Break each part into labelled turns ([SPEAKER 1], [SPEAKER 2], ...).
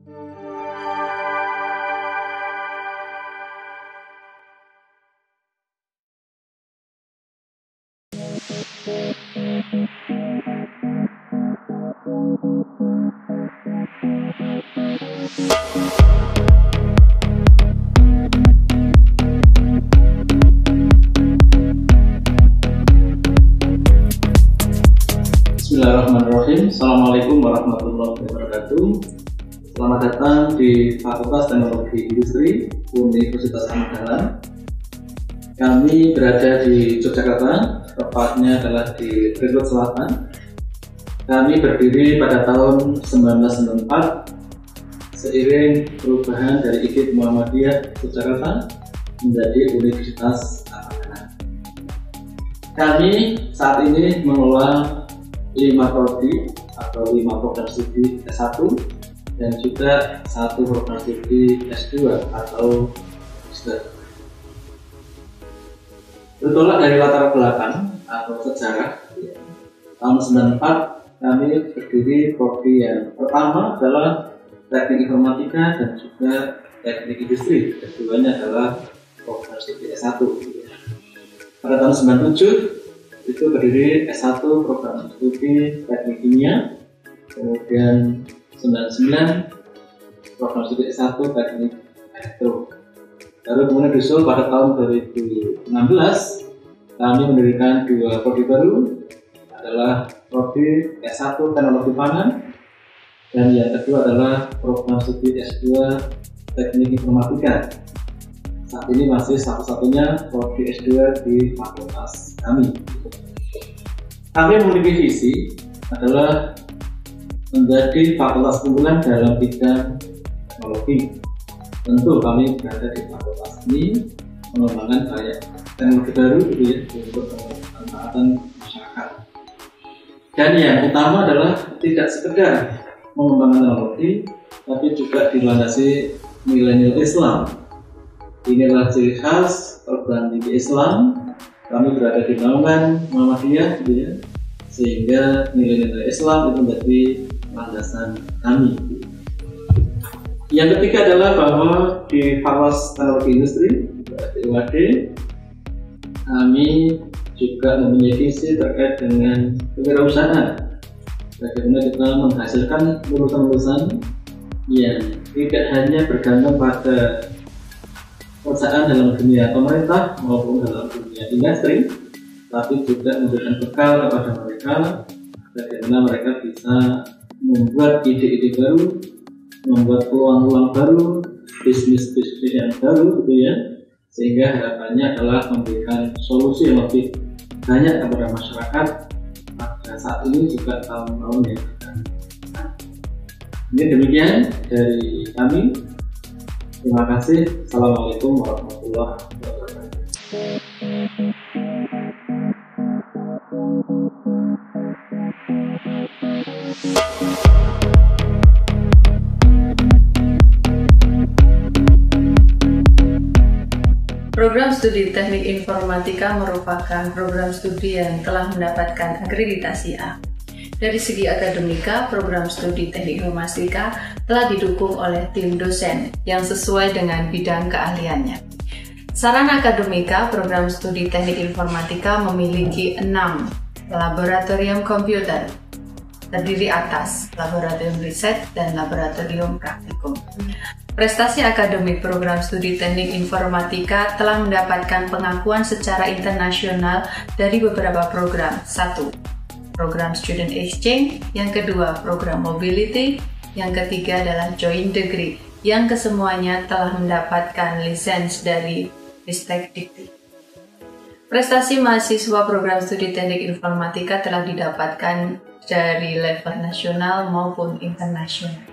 [SPEAKER 1] Bismillahirrahmanirrahim. Assalamualaikum warahmatullahi wabarakatuh. Selamat datang di Fakultas Teknologi Industri Universitas Ahmad Dahlan. Kami berada di Yogyakarta, tepatnya adalah di Redwood Selatan. Kami berdiri pada tahun 1994 seiring perubahan dari IKIP Muhammadiyah Yogyakarta menjadi Universitas Ahmad Dahlan. Kami saat ini mengelola 5 prodi atau 5 program studi S1 dan juga 1 program studi S2 atau master. Bertolak dari latar belakang atau sejarah, tahun 94 kami berdiri prodi yang pertama adalah teknik informatika dan juga teknik industri. Keduanya adalah program studi S1. Pada tahun 97 itu berdiri S1 program studi teknik kimia, kemudian 99 program studi S1 teknik elektro. Lalu kemudian disusul pada tahun 2016 kami mendirikan 2 prodi baru, adalah prodi S1 teknologi pangan dan yang kedua adalah program studi S2 teknik informatika. Saat ini masih satu-satunya prodi S2 di fakultas kami. Kami memiliki visi adalah menjadi fakultas unggulan dalam bidang teknologi. Tentu kami berada di fakultas ini mengembangkan banyak teknologi baru untuk kemanfaatan masyarakat. Dan yang utama adalah tidak sekedar mengembangkan teknologi, tapi juga dilandasi nilai-nilai Islam. Inilah ciri khas perguruan tinggi Islam. Kami berada di naungan Muhammadiyah, sehingga nilai-nilai Islam itu menjadi landasan kami. Yang ketiga adalah bahwa di Fakultas Teknologi Industri di UAD kami juga mempunyai visi terkait dengan kewirausahaan. Bagaimana kita menghasilkan lulusan-lulusan yang tidak hanya bergantung pada pekerjaan dalam dunia pemerintah maupun dalam dunia industri, tapi juga memberikan bekal kepada mereka bagaimana mereka bisa membuat ide-ide baru, membuat peluang-peluang baru, bisnis-bisnis yang baru sehingga harapannya adalah memberikan solusi yang lebih banyak kepada masyarakat pada saat ini juga tahun-tahun yang akan datang. Ini demikian dari kami. Terima kasih. Assalamualaikum warahmatullahi wabarakatuh.
[SPEAKER 2] Program studi Teknik Informatika merupakan program studi yang telah mendapatkan akreditasi A. Dari segi akademika, program studi Teknik Informatika telah didukung oleh tim dosen yang sesuai dengan bidang keahliannya. Sarana akademika, program studi Teknik Informatika memiliki 6 laboratorium komputer, terdiri atas laboratorium riset dan laboratorium praktikum. Prestasi akademik program studi Teknik Informatika telah mendapatkan pengakuan secara internasional dari beberapa program. 1. Program Student Exchange, yang kedua program Mobility, yang ketiga adalah Joint Degree, yang kesemuanya telah mendapatkan lisens dari Ristek-Dikti. Prestasi mahasiswa program studi Teknik Informatika telah didapatkan dari level nasional maupun internasional.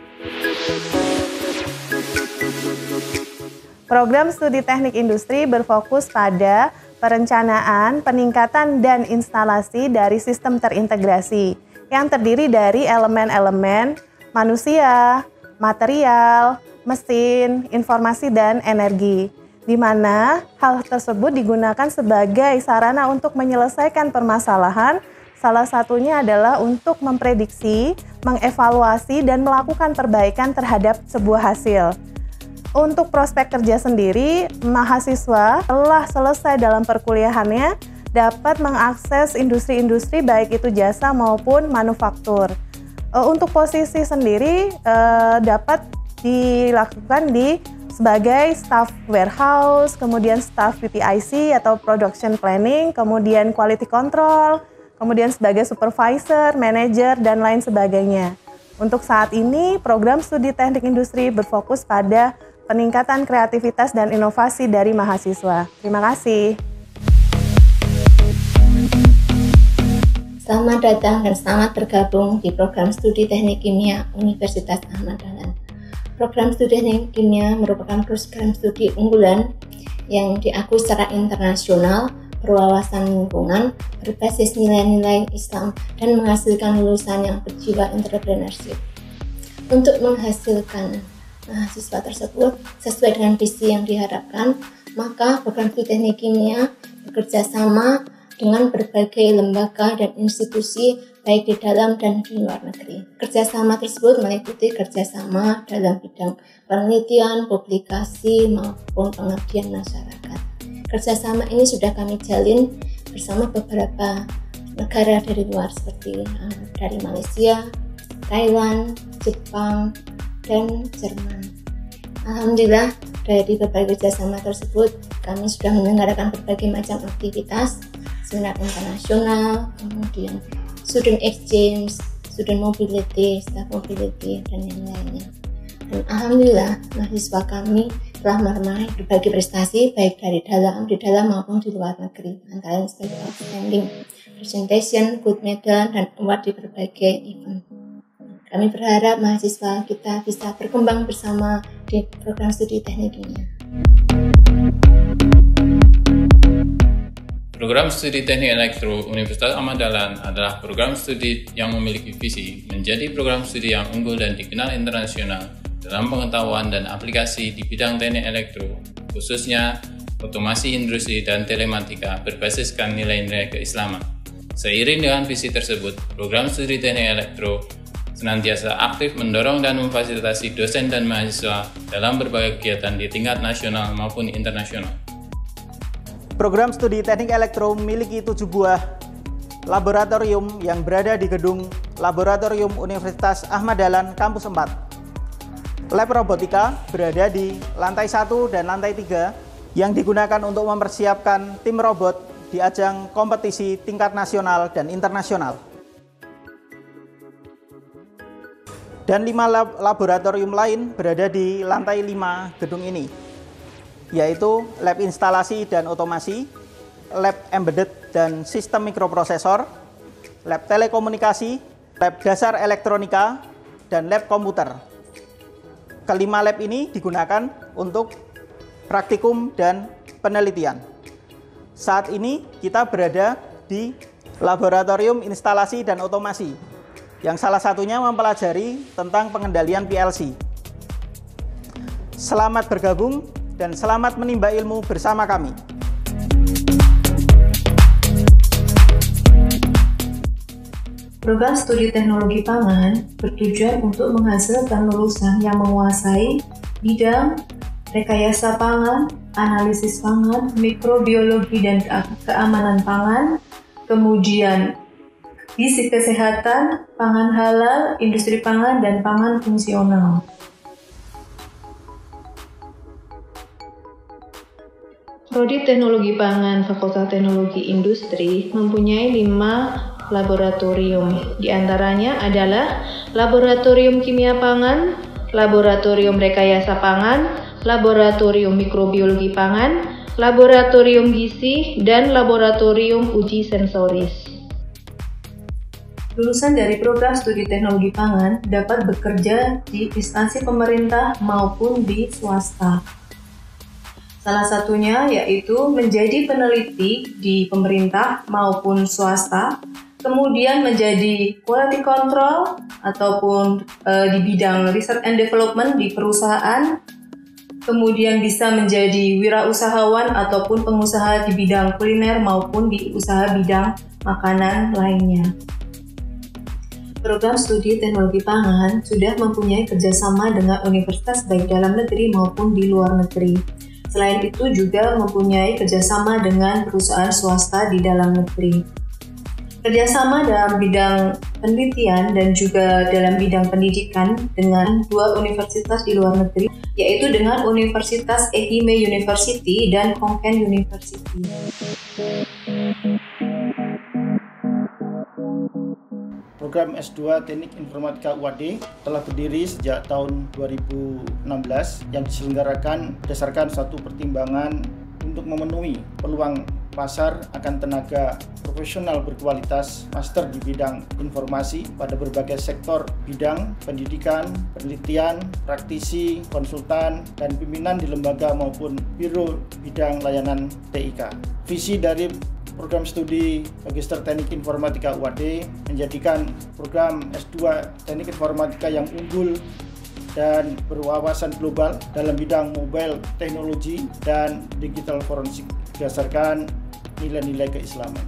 [SPEAKER 3] Program studi Teknik Industri berfokus pada perencanaan, peningkatan, dan instalasi dari sistem terintegrasi yang terdiri dari elemen-elemen manusia, material, mesin, informasi, dan energi, di mana hal tersebut digunakan sebagai sarana untuk menyelesaikan permasalahan. Salah satunya adalah untuk memprediksi mengevaluasi dan melakukan perbaikan terhadap sebuah hasil. Untuk prospek kerja sendiri, mahasiswa telah selesai dalam perkuliahannya dapat mengakses industri-industri baik itu jasa maupun manufaktur. Untuk posisi sendiri dapat dilakukan sebagai staff warehouse, kemudian staff PPIC atau production planning, kemudian quality control, kemudian sebagai supervisor, manager, dan lain sebagainya. Untuk saat ini, program studi teknik industri berfokus pada peningkatan kreativitas dan inovasi dari mahasiswa. Terima kasih.
[SPEAKER 4] Selamat datang dan selamat bergabung di program studi teknik kimia Universitas Ahmad Dahlan. Program studi teknik kimia merupakan program studi unggulan yang diakui secara internasional, berwawasan lingkungan, berbasis nilai-nilai Islam, dan menghasilkan lulusan yang berjiwa entrepreneurship. Untuk menghasilkan mahasiswa tersebut sesuai dengan visi yang diharapkan, maka program studi teknik kimia bekerja sama dengan berbagai lembaga dan institusi baik di dalam dan di luar negeri. Kerjasama tersebut meliputi kerjasama dalam bidang penelitian, publikasi, maupun pengabdian masyarakat. Kerjasama ini sudah kami jalin bersama beberapa negara dari luar seperti dari Malaysia, Thailand, Jepang, dan Jerman. Alhamdulillah, dari berbagai kerjasama tersebut kami sudah menyelenggarakan berbagai macam aktivitas, seminar internasional, kemudian student exchange, student mobility, staff mobility, dan yang lainnya. Dan alhamdulillah, mahasiswa kami telah meraih berbagai prestasi baik di dalam maupun di luar negeri, antara lain sebagai outstanding presentation, good medal, dan award di berbagai event. Kami berharap mahasiswa kita bisa berkembang bersama di program studi teknik kimia.
[SPEAKER 5] Program Studi Teknik Elektro Universitas Ahmad Dahlan adalah program studi yang memiliki visi menjadi program studi yang unggul dan dikenal internasional dalam pengetahuan dan aplikasi di bidang teknik elektro, khususnya otomasi industri dan telematika berbasiskan nilai-nilai keislaman. Seiring dengan visi tersebut, program studi teknik elektro senantiasa aktif mendorong dan memfasilitasi dosen dan mahasiswa dalam berbagai kegiatan di tingkat nasional maupun internasional.
[SPEAKER 6] Program studi teknik elektro memiliki 7 buah laboratorium yang berada di gedung Laboratorium Universitas Ahmad Dahlan Kampus 4. Lab robotika berada di lantai 1 dan lantai 3 yang digunakan untuk mempersiapkan tim robot di ajang kompetisi tingkat nasional dan internasional. Dan 5 laboratorium lain berada di lantai 5 gedung ini, yaitu lab instalasi dan otomasi, lab embedded dan sistem mikroprosesor, lab telekomunikasi, lab dasar elektronika, dan lab komputer. Kelima lab ini digunakan untuk praktikum dan penelitian. Saat ini kita berada di laboratorium instalasi dan otomasi, yang salah satunya mempelajari tentang pengendalian PLC. Selamat bergabung dan selamat menimba ilmu bersama kami.
[SPEAKER 2] Program studi teknologi pangan bertujuan untuk menghasilkan lulusan yang menguasai bidang rekayasa pangan, analisis pangan, mikrobiologi dan keamanan pangan, kemudian gizi kesehatan, pangan halal, industri pangan, dan pangan fungsional. Prodi Teknologi Pangan Fakultas Teknologi Industri mempunyai 5 laboratorium. Di antaranya adalah Laboratorium Kimia Pangan, Laboratorium Rekayasa Pangan, Laboratorium Mikrobiologi Pangan, Laboratorium Gizi, dan Laboratorium Uji Sensoris. Lulusan dari program studi teknologi pangan dapat bekerja di instansi pemerintah maupun di swasta. Salah satunya yaitu menjadi peneliti di pemerintah maupun swasta, kemudian menjadi quality control ataupun di bidang research and development di perusahaan, kemudian bisa menjadi wirausahawan ataupun pengusaha di bidang kuliner maupun di usaha bidang makanan lainnya. Program Studi Teknologi Pangan sudah mempunyai kerjasama dengan universitas baik dalam negeri maupun di luar negeri. Selain itu juga mempunyai kerjasama dengan perusahaan swasta di dalam negeri. Kerjasama dalam bidang penelitian dan juga dalam bidang pendidikan dengan 2 universitas di luar negeri, yaitu dengan Universitas Ehime University dan Konken University.
[SPEAKER 6] Program S2 Teknik Informatika UAD telah berdiri sejak tahun 2016 yang diselenggarakan berdasarkan suatu pertimbangan untuk memenuhi peluang pasar akan tenaga profesional berkualitas master di bidang informasi pada berbagai sektor bidang pendidikan, penelitian, praktisi, konsultan, dan pimpinan di lembaga maupun biro bidang layanan TIK. Visi dari program studi Magister Teknik Informatika UAD menjadikan program S2 Teknik Informatika yang unggul dan berwawasan global dalam bidang mobile teknologi dan digital forensik berdasarkan nilai-nilai keislaman.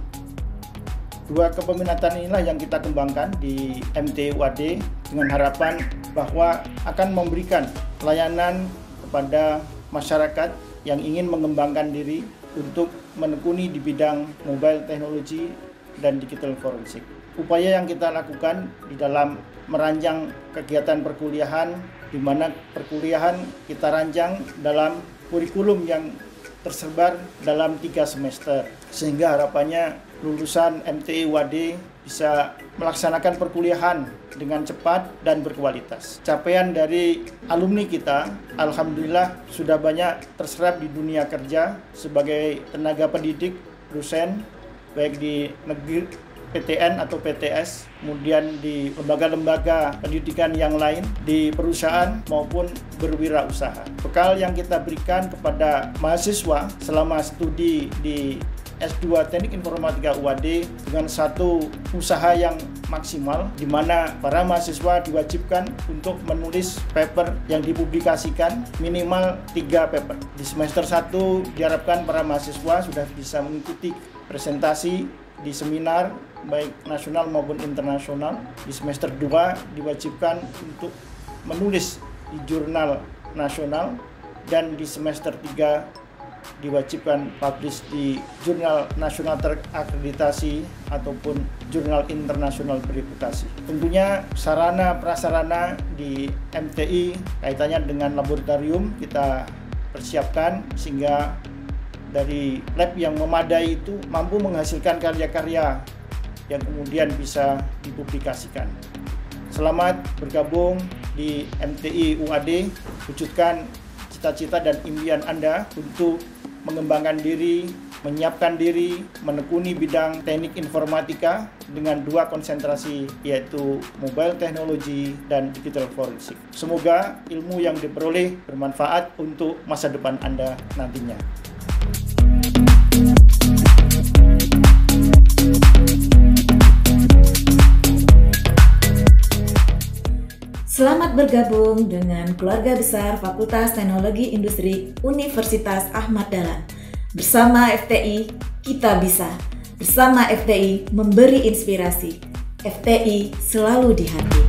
[SPEAKER 6] 2 kepeminatan inilah yang kita kembangkan di MT UAD dengan harapan bahwa akan memberikan layanan kepada masyarakat yang ingin mengembangkan diri untuk menekuni di bidang mobile teknologi dan digital forensik. Upaya yang kita lakukan di dalam merancang kegiatan perkuliahan, di mana perkuliahan kita rancang dalam kurikulum yang tersebar dalam 3 semester, sehingga harapannya lulusan MTI UAD bisa melaksanakan perkuliahan dengan cepat dan berkualitas. Capaian dari alumni kita, alhamdulillah sudah banyak terserap di dunia kerja sebagai tenaga pendidik, dosen, baik di negeri, PTN atau PTS, kemudian di lembaga-lembaga pendidikan yang lain, di perusahaan maupun berwirausaha. Bekal yang kita berikan kepada mahasiswa selama studi di S2 Teknik Informatika UAD dengan satu usaha yang maksimal, di mana para mahasiswa diwajibkan untuk menulis paper yang dipublikasikan minimal 3 paper. Di semester 1 diharapkan para mahasiswa sudah bisa mengikuti presentasi di seminar baik nasional maupun internasional. Di semester 2 diwajibkan untuk menulis di jurnal nasional, dan di semester 3 diwajibkan publish di jurnal nasional terakreditasi ataupun jurnal internasional bereputasi. Tentunya sarana prasarana di MTI kaitannya dengan laboratorium kita persiapkan sehingga dari lab yang memadai itu mampu menghasilkan karya-karya yang kemudian bisa dipublikasikan. Selamat bergabung di MTI UAD, wujudkan cita-cita dan impian Anda untuk mengembangkan diri, menyiapkan diri, menekuni bidang teknik informatika dengan 2 konsentrasi, yaitu mobile teknologi dan digital forensik. Semoga ilmu yang diperoleh bermanfaat untuk masa depan Anda nantinya.
[SPEAKER 7] Selamat bergabung dengan keluarga besar Fakultas Teknologi Industri Universitas Ahmad Dahlan. Bersama FTI, kita bisa. Bersama FTI, memberi inspirasi. FTI selalu di hati.